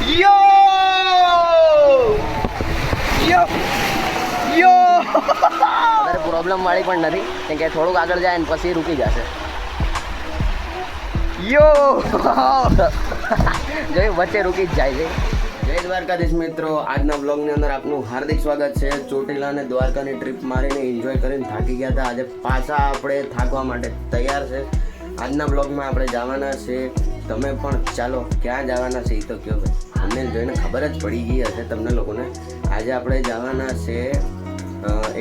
યો યો યો વધારે પ્રોબ્લેમ વાળી પણ નથી કેમ કે થોડુંક આગળ જાય ને પછી રૂકી જશે. યો જોઈ વચ્ચે રૂકી જ જાય છે. જય દ્વારકાધીશ મિત્રો, આજના બ્લોગની અંદર આપનું હાર્દિક સ્વાગત છે. ચોટીલા અને દ્વારકાની ટ્રીપ મારીને એન્જોય કરીને થાકી ગયા હતા. આજે પાછા આપણે થાકવા માટે તૈયાર છે. આજના બ્લોગમાં આપણે જવાના છે, તમે પણ ચાલો ક્યાં જવાના છે એ તો કહો ભાઈ. અમને જોઈને ખબર જ પડી ગઈ હશે તમને લોકોને. આજે આપણે જવાના છે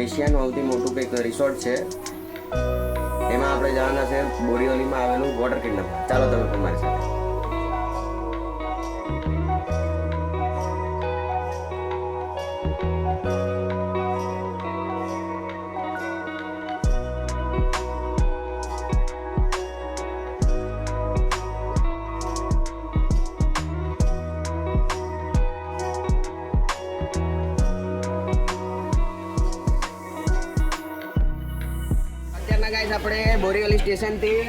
એશિયાનું સૌથી મોટું કંઈક રિસોર્ટ છે, એમાં આપણે જવાના છે બોરીવલીમાં આવેલું વોટર કિંગડમ. ચાલો તમે પણ મારી સાથે. આપણે બોરીવલી સ્ટેશનથી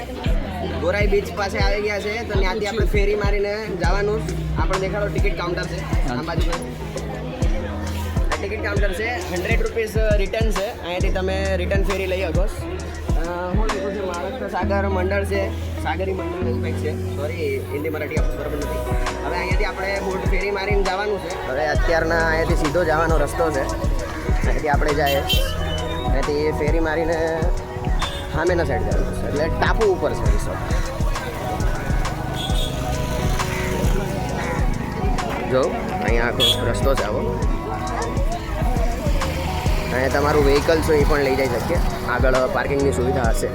ગોરાઈ બીચ પાસે આવી ગયા છે, તો ત્યાંથી આપણે ફેરી મારીને જવાનું. આપણે દેખાડો ટિકિટ કાઉન્ટર છે આ બાજુ પર. આ ટિકિટ કાઉન્ટર છે, 100 રૂપીસ રિટર્ન છે. અહીંયાથી તમે રિટર્ન ફેરી લઈ શકો. હું લખ્યું છે મહારાષ્ટ્ર સાગર મંડળ છે, સાગરી મંડળ એવું કંઈક છે. સોરી, હિન્દી મરાઠી આપણું બરાબર નથી. હવે અહીંયાથી આપણે બોટ ફેરી મારીને જવાનું છે. હવે અત્યારના અહીંયાથી સીધો જવાનો રસ્તો છે. અહીંયાથી આપણે જાય અહીંયાથી ફેરી મારીને સામેના સાઈડ જવાનું છે, એટલે ટાપુ ઉપર છે રિસોર્ટ. જો અહીંયા આખો રસ્તો છે આવો. અહીંયા તમારું વ્હીકલ છે એ પણ લઈ જઈ શકીએ. આગળ પાર્કિંગની સુવિધા હશે.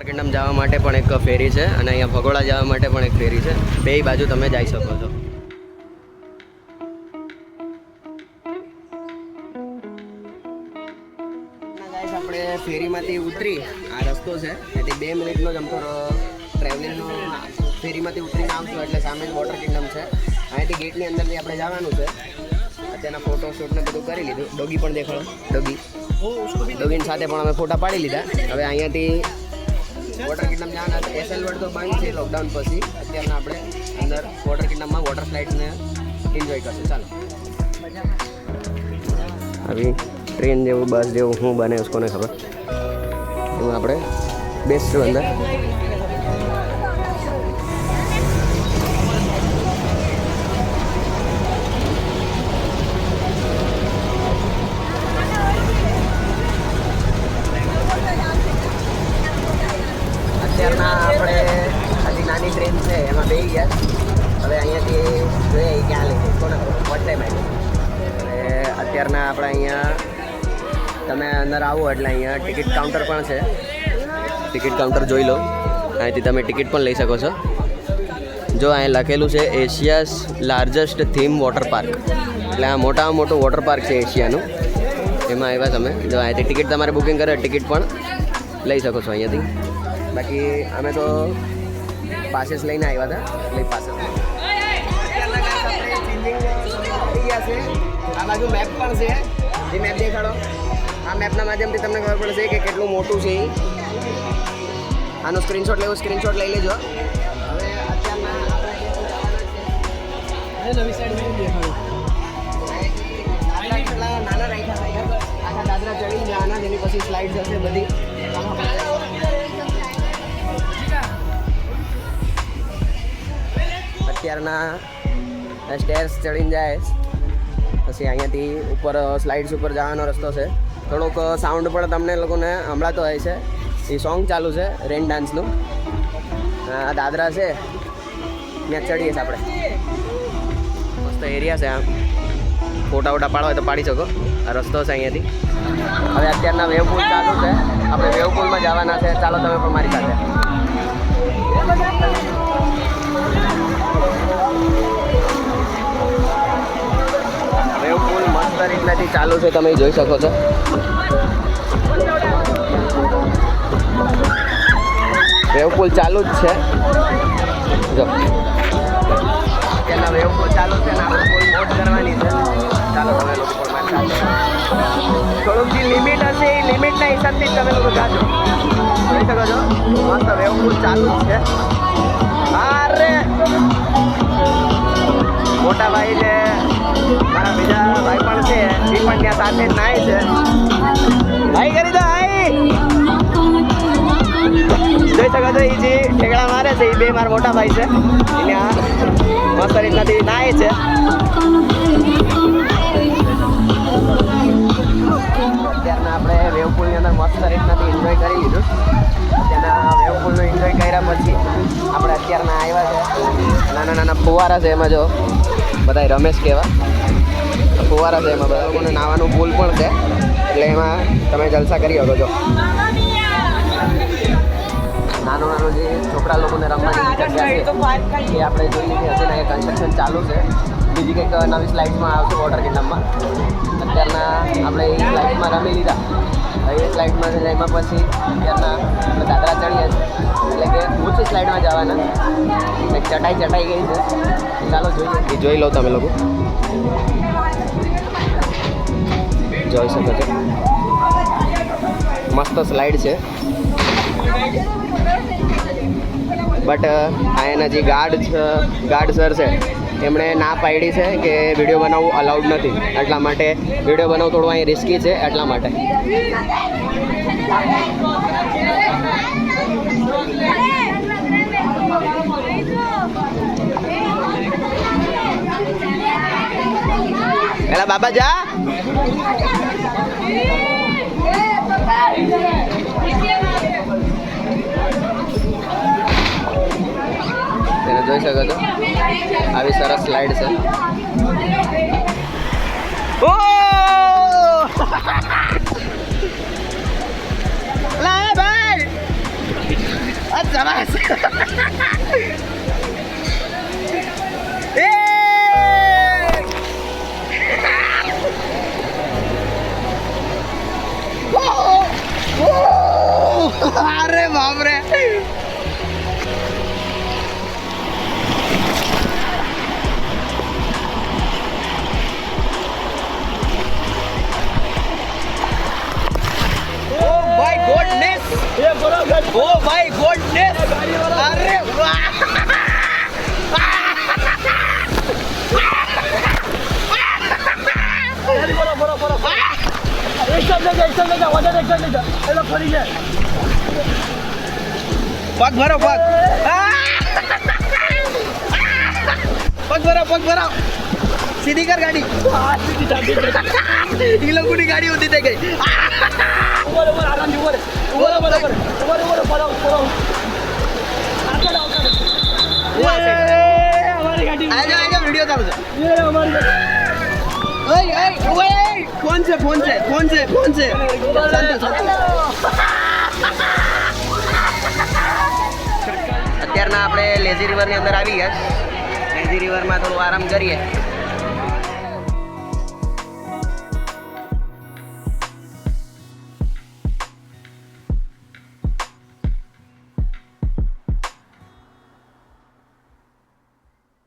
કિંગડમ જવા માટે પણ એક ફેરી છે અને અહીંયા ભગોડા જવા માટે પણ એક ફેરી છે. બે બાજુ તમે જઈ શકો છો. આપણે ફેરીમાંથી ઉતરી, આ રસ્તો છે એથી 2 મિનિટનો જ અમથો ટ્રાવેલિંગનો. ફેરીમાંથી ઉતરીને આવશું એટલે સામે જ વોટર કિંગડમ છે. અહીંયાથી ગેટની અંદરથી આપણે જવાનું છે. અત્યારના ફોટો શૂટને બધું કરી લીધું. ડોગી પણ દેખાડો, ડોગીની સાથે પણ અમે ફોટા પાડી લીધા. હવે અહીંયાથી વોટર કિંગડમ જવાના છે. એસએલ વર્લ્ડ તો બંધ છે લોકડાઉન પછી. અત્યારના આપણે અંદર વોટર કિંગડમમાં વોટર સ્લાઇડ્સને એન્જોય કરશું. ચાલો. આવી ટ્રેન જેવું, બસ જેવું શું બને કોને ખબર. એમાં આપણે બેસશું અંદર. અત્યારના આપણે હજી નાની ટ્રેન છે એમાં બેસી ગયા. હવે અહીંયાથી જોઈએ ક્યાં લઈ જઈએ કોને ખબર. વોટ ટાઈમ આવી. હવે અત્યારના આપણે અહીંયા તમે અંદર આવો એટલે અહીંયા ટિકિટ કાઉન્ટર પણ છે. ટિકિટ કાઉન્ટર જોઈ લો. અહીંથી તમે ટિકિટ પણ લઈ શકો છો. જો અહીં લખેલું છે એશિયાઝ લાર્જેસ્ટ થીમ વોટર પાર્ક, એટલે આ મોટામાં મોટું વોટર પાર્ક છે એશિયાનું. એમાં આવ્યા તમે. જો અહીંથી ટિકિટ તમારે બુકિંગ કરે ટિકિટ પણ લઈ શકો છો અહીંયાથી. બાકી અમે તો પાસીસ લઈને આવ્યા હતા એટલે પાસે. આ બાજુ મેપ પણ છે, જે મેપ દેખાડો. આ મેપના માધ્યમથી તમને ખબર પડશે કે કેટલું મોટું છે. આનો સ્ક્રીનશોટ લેવો, સ્ક્રીનશોટ લઈ લેજો. હવે અત્યારના નાના રાખ્યા આખા દાદરા ચડી જવાના, જેની પછી સ્લાઇડ્સ હશે બધી. અત્યારના સ્ટેર્સ ચડીને જાય પછી અહીંયાથી ઉપર સ્લાઇડ્સ ઉપર જવાનો રસ્તો છે. થોડોક સાઉન્ડ પણ તમને લોકોને સંભળાતો હોય છે. એ સોંગ ચાલુ છે રેન ડાન્સનું. આ દાદરા છે ત્યાં ચડીએ છીએ આપણે. મસ્ત એરિયા છે. આમ ફોટા વોટા પાડવા હોય તો પાડી શકો. આ રસ્તો છે અહીંયાથી. હવે અત્યારના વેવ પુલ ચાલુ છે. આપણે વેવ પુલમાં જવાના છે. ચાલો તમે પણ મારી સાથે. વેવ પુલ મસ્ત રીતનાથી ચાલુ છે, તમે જોઈ શકો છો. વેવ પુલ ચાલુ જ છે. જો અત્યારના વેવ પુલ ચાલુ છે ને આપણે પુલ મોટ કરવાની છે. ચાલો તમે લોકો સ્લાઇડના હિસાબથી તમે લોકો જાજો. જોઈ શકો છો મસ્ત વેવ પુલ ચાલુ જ છે. અરે મોટા ભાઈ છે, મારા બીજા ભાઈ પણ છે, એ પણ ત્યાં સાથે જ નાય છે. ભાઈ કરી દો ભાઈ. જોઈ શકો છો એ જે ઠેકડા મારે છે એ બે મારા મોટા ભાઈ છે. ત્યાં મસ્ત રીતનાથી નાય છે. અત્યારના આપણે વેવપુલની અંદર મસ્ત રીતનાથી એન્જોય કરી લીધું. અત્યારના વેવપુલનો એન્જોય કર્યા પછી આપણે અત્યારના આવ્યા છે નાના નાના ફુવારા છે. એમાં જો બધા રમેશ કહેવા ફુવારા છે, એમાં બધા લોકોને નાવાનું પુલ પણ છે, એટલે એમાં તમે જલસા કરી શકો છો. નાનું નાનું જે છોકરા લોકોને રમવાની જગ્યા છે એ આપણે જોઈ લીધી હશે ને. એ કન્સ્ટ્રક્શન ચાલુ છે. બીજી કંઈક નવી સ્લાઇડ્સમાં આવશે વોટર કિંગડમમાં. અત્યારના આપણે એ સ્લાઇડમાં રમી લીધા. એ સ્લાઇડમાં એમાં પછી અત્યારના આપણે દાદરા ચડીએ છીએ, એટલે કે ઊંચી સ્લાઇડમાં જવાના. એક ચટાઈ ગઈ છે, ચાલો જોઈએ. એ જોઈ લો તમે લોકો, જોઈ શકો છો મસ્ત સ્લાઇડ છે. બટ આ એના જે ગાર્ડ સર છે એમણે ના પાડી છે કે વિડીયો બનાવવું અલાઉડ નથી. એટલા માટે વિડીયો બનાવવું થોડું અહીં રિસ્કી છે, એટલા માટે. એલા બાબા જા. તેને જોઈ શકો છો આવી સરસ સ્લાઇડ છે. ઓ લા ભાઈ અચ્છા એ અરે બાપ રે. Oh my goodness! अरे वाह! पग भरो पग. पग भरो. सीधी कर गाड़ी. ये लोगों की गाड़ी होती थी गई. वीडियो चालू फोन से અત્યારના આપણે લેઝી રિવરની અંદર આવી ગયા. લેઝી રિવરમાં થોડું આરામ કરીએ.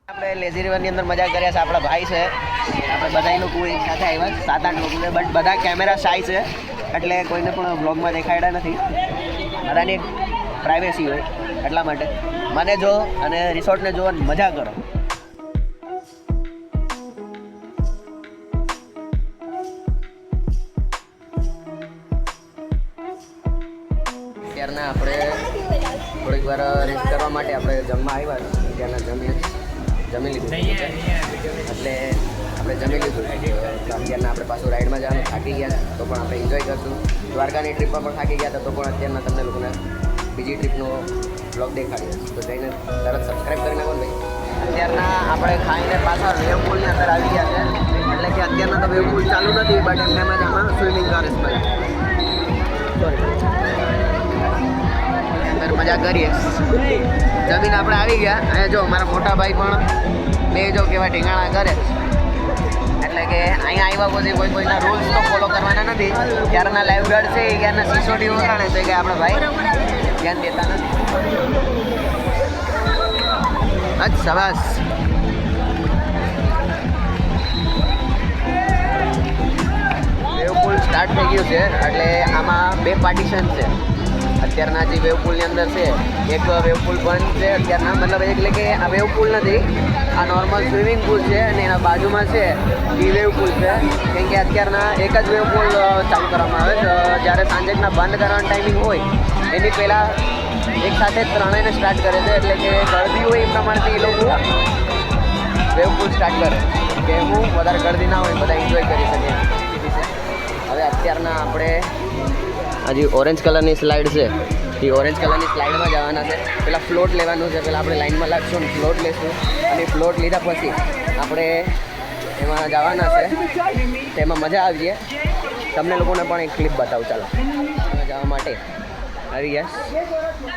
આપણે લેઝી રિવરની અંદર મજા કર્યા છે. આપણા ભાઈ છે, આપણે બધા લોકો એક સાથે આવ્યા 7-8 લોકો છે. બટ બધા કેમેરા શાય છે, એટલે કોઈને પણ બ્લોગમાં દેખાડ્યા નથી. બધાની એક પ્રાઇવેસી હોય, એટલા માટે મને જો અને રિસોર્ટને જો મજા કરો. ત્યારના આપણે થોડીક વાર રેસ્ટ કરવા માટે આપણે જમવા આવ્યા. ત્યારના જમી લીધું, એટલે આપણે જમી લીધું. અત્યારના આપણે પાછું રાઈડમાં જવાનું થાકી ગયા તો પણ આપણે એન્જોય કરશું. દ્વારકાની ટ્રીપમાં પણ થાકી ગયા તો પણ અત્યારના તમને લોકોને બીજી ટ્રીપનો બ્લોગ દેખાડીએ. તો જઈને તરત સબસ્ક્રાઈબ કરી નાખો ભાઈ. અત્યારના આપણે ખાઈને પાછા વેવ પુલની અંદર આવી ગયા છે, એટલે કે અત્યારના તો વેવ પુલ ચાલુ નથી, બટ એમનેમાં જ આમાં સ્વિમિંગ કરે છે. અંદર મજા કરીએ. જમીન આપણે આવી ગયા. અહીંયા જો મારા મોટા ભાઈ પણ બે જો કેવા ઢીંગાણા કરે. એટલે કે અહીંયા આવ્યા પછી કોઈના રૂલ્સ તો ફોલો કરવાના નથી. ત્યારના લાઈવ ગાર્ડ છે એ ત્યારના સિસોટી ઓળખાણે છે કે આપણે ભાઈ ધ્યાન દેતા નથી. અચ્છા બસ વેવ પુલ સ્ટાર્ટ સ્ટાર્ટ થઈ ગયું છે. એટલે આમાં 2 પાર્ટીશન છે. અત્યારના જે વેવ પુલની અંદર છે એક વેવ પુલ બંધ છે અત્યારના, મતલબ એટલે કે આ વેવ પુલ નથી, આ નોર્મલ સ્વિમિંગ પુલ છે અને એના બાજુમાં છે એ વેવ પુલ છે. કેમ કે અત્યારના એક જ વેવ પુલ ચાલુ કરવામાં આવે છે. જ્યારે સાંજેકના બંધ કરવાનો ટાઈમિંગ હોય એની પહેલાં એક સાથે ત્રણેયને સ્ટાર્ટ કરે છે. એટલે કે ગળદી હોય એ પ્રમાણથી એ લોકો વેવ પુલ સ્ટાર્ટ કરે કે હું વધારે ગળદી ના હોય બધા એન્જોય કરી શકે. હવે અત્યારના આપણે આ જે ઓરેન્જ કલરની સ્લાઇડ છે એ ઓરેન્જ કલરની સ્લાઇડમાં જવાના છે. પેલા ફ્લોટ લેવાનું છે, પેલા આપણે લાઇનમાં લાગશું ને ફ્લોટ લેશું અને ફ્લોટ લીધા પછી આપણે એમાં જવાના છે. તેમાં મજા આવી જાય. તમને લોકોને પણ એક ક્લિપ બતાવું. ચાલો જવા માટે આવી ગયા.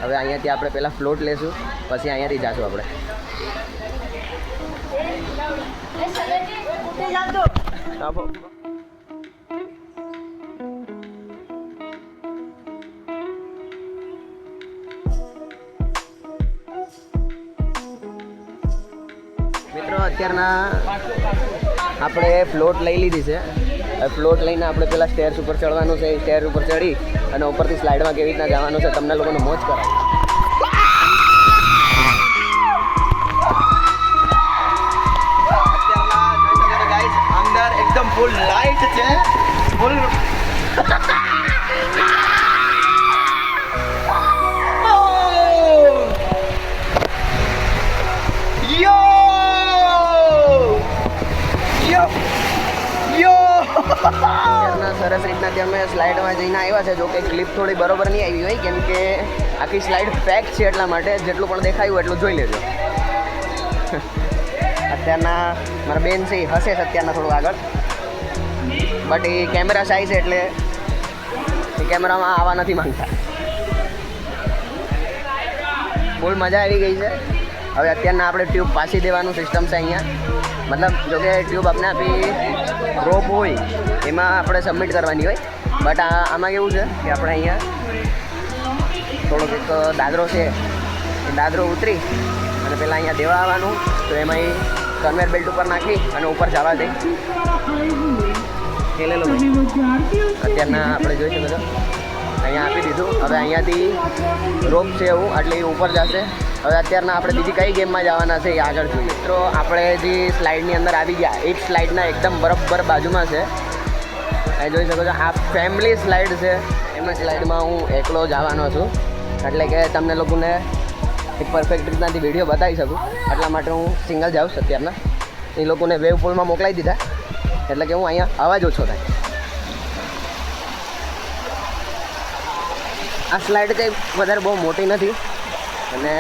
હવે અહીંયાથી આપણે પહેલાં ફ્લોટ લેશું, પછી અહીંયાથી જાશું આપણે. મિત્રો અત્યારના આપણે ફ્લોટ લઈ લીધી છે. ફ્લોટ લઈને આપણે પેલા સ્ટેર્સ ઉપર ચડવાનું છે. સ્ટેર ઉપર ચડી અને ઉપરથી સ્લાઇડમાં કેવી રીતના જવાનું છે તમને લોકોને મોજ કરાવે. અંદર એકદમ ફૂલ લાઇટ છે, ફૂલ સરસ રીતના અમે સ્લાઇડમાં જઈને આવ્યા છે. જો કે ક્લિપ થોડી બરોબર નહીં આવી હોય કેમ કે આખી સ્લાઇડ પેક છે, એટલા માટે જેટલું પણ દેખાયું એટલું જોઈ લેજો. અત્યારના મારા બેન છે એ હશે છે અત્યારના થોડું આગળ, બટ એ કેમેરા શાય છે એટલે એ કેમેરામાં આવવા નથી માંગતા. ફૂલ મજા આવી ગઈ છે. હવે અત્યારના આપણે ટ્યુબ પાછી દેવાનું સિસ્ટમ છે અહીંયા. મતલબ જો કે ટ્યુબ આપણે આપી રોપ હોય એમાં આપણે સબમિટ કરવાની હોય, બટ આમાં કેવું છે કે આપણે અહીંયા થોડોક એક દાદરો છે એ દાદરો ઉતરી અને પહેલાં અહીંયા દેવા આવવાનું. તો એમાં એ કન્વેર બેલ્ટ ઉપર નાખી અને ઉપર જવા દે. એ લે લો અત્યારના આપણે જોઈ શકો છો અહીંયા આપી દીધું. હવે અહીંયાથી રોપ છે એવું એટલે એ ઉપર જશે. હવે અત્યારના આપણે બીજી કઈ ગેમમાં જવાના છે એ આગળ જોઈએ. મિત્રો આપણે જે સ્લાઇડની અંદર આવી ગયા એ સ્લાઇડના એકદમ બરાબર બાજુમાં છે. એ જોઈ શકો છો આ ફેમિલી સ્લાઇડ છે. એમાં સ્લાઇડમાં હું એકલો જવાનો છું એટલે કે તમને લોકોને એક પરફેક્ટ રીતનાથી વિડીયો બતાવી શકું એટલા માટે હું સિંગલ જાઉં છું. અત્યારના એ લોકોને વેવ પુલમાં મોકલાવી દીધા એટલે કે હું અહીંયા અવાજ ઓછો થાય. આ સ્લાઇડ કંઈ વધારે બહુ મોટી નથી અને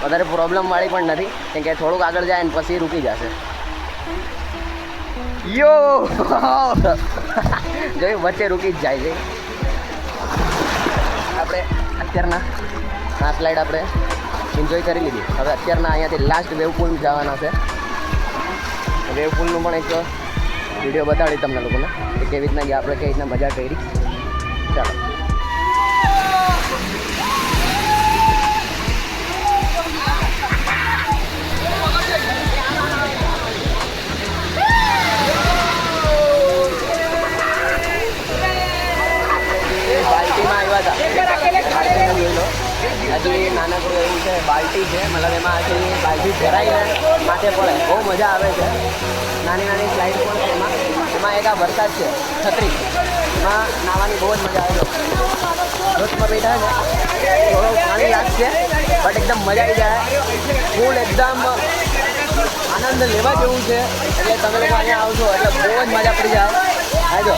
વધારે પ્રોબ્લેમવાળી પણ નથી કેમ કે થોડુંક આગળ જાય ને પછી રૂકી જશે. યો જોઈ વચ્ચે રૂકી જ જાય છે. આપણે અત્યારના આ સ્લાઇડ આપણે એન્જોય કરી લીધી. હવે અત્યારના અહીંયાથી લાસ્ટ વેવ પુલ જવાના છે. વેવ પુલનું પણ એક વિડીયો બતાડી તમને લોકોને કે કેવી રીતના આપણે કેવી રીતના મજા કરી. ચાલો હજી નાનકડું એવું છે બાલ્ટી છે, મતલબ એમાં હજી બાલ્ટી ભરાઈને માથે પડે બહુ મજા આવે છે. નાની નાની સ્લાઇડ પણ છે એમાં એક આ વરસાદ છે છત્રી, એમાં નાહવાની બહુ જ મજા આવે છે. રોજમાં બેઠા છે થોડું પાણી લાગશે બટ એકદમ મજા આવી જાય. ફૂલ એકદમ આનંદ લેવા જેવું છે એટલે તમે લોકો અહીંયા આવશો એટલે બહુ જ મજા પડી જાય. આવજો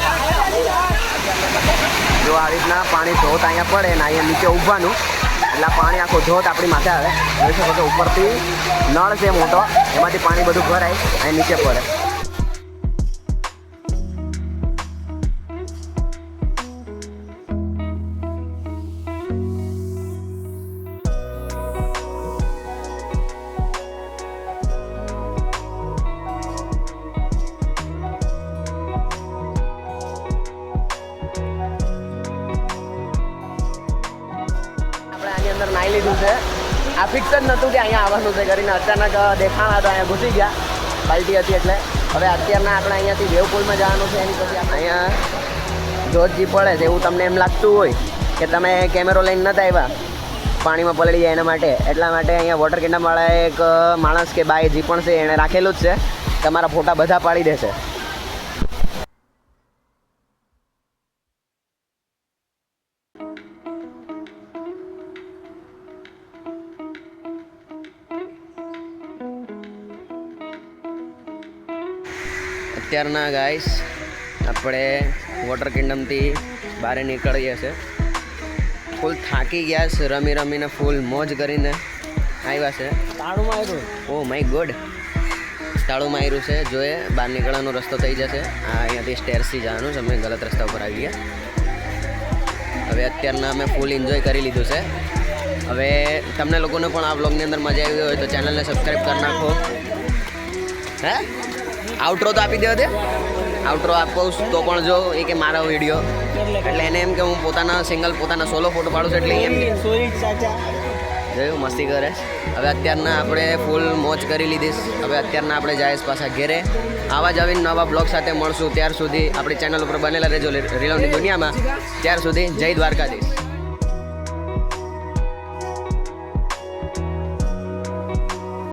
જો આવી રીતના પાણી ધોત અહીંયા પડે ને અહીંયા નીચે ઊભવાનું એટલે પાણી આખો ધોત આપણી માથે આવે. જોઈ શકો છો ઉપરથી નળ છે મોટો, એમાંથી પાણી બધું ભરાય અહીં નીચે પડે. અંદર નાહી લીધું છે. આ ફિક્સ જ નહોતું કે અહીંયા આવવાનું છે કરીને અચાનક દેખાણા તો અહીંયા ઘૂસી ગયા, બાલ્ટી હતી એટલે. હવે અત્યારના આપણે અહીંયાથી વેવ પુલમાં જવાનું છે. એની પછી આપણે અહીંયા જોજી પડે છે એવું તમને એમ લાગતું હોય કે તમે કેમેરો લઈને નતા આવ્યા પાણીમાં પલળી જાય એના માટે, એટલા માટે અહીંયા વોટર કિંગડમવાળા એક માણસ કે બાઈ જે પણ છે એણે રાખેલું જ છે, તમારા ફોટા બધા પાડી દેશે. અત્યારના ગાઈસ આપણે વોટર કિંગડમથી બહાર નીકળીએ છીએ. ફૂલ થાકી ગયા છે, રમી રમીને ફૂલ મોજ કરીને આવ્યા છે. તાળુમાં આવ્યું, ઓ માય ગોડ, તાળુમાં આવ્યું છે. જોઈએ બહાર નીકળવાનો રસ્તો થઈ જશે. આ અહીંયાથી સ્ટેર્સથી જવાનું છે, અમે ગલત રસ્તા ઉપર આવી ગયા. હવે અત્યારના અમે ફૂલ એન્જોય કરી લીધું છે. હવે તમને લોકોને પણ આ વ્લોગની અંદર મજા આવી હોય તો ચેનલને સબસ્ક્રાઈબ કરી નાખો. હે આઉટ્રો તો આપી દો દે, આઉટ્રો આપો તો પણ જો એ કે મારો વિડીયો, એટલે એને એમ કે હું પોતાના સિંગલ પોતાના સોલો ફોટો પાડું છું, એટલે એમ જોયું મસ્તી કરે. હવે અત્યારના આપણે ફૂલ મોજ કરી લીધી. હવે અત્યારના આપણે જાય પાછા ઘેરે. આવા જ આવીને નવા બ્લોગ સાથે મળશું. ત્યાર સુધી આપણી ચેનલ ઉપર બનેલા રહેજો રીલોની દુનિયામાં. ત્યાર સુધી જય દ્વારકાધીશ.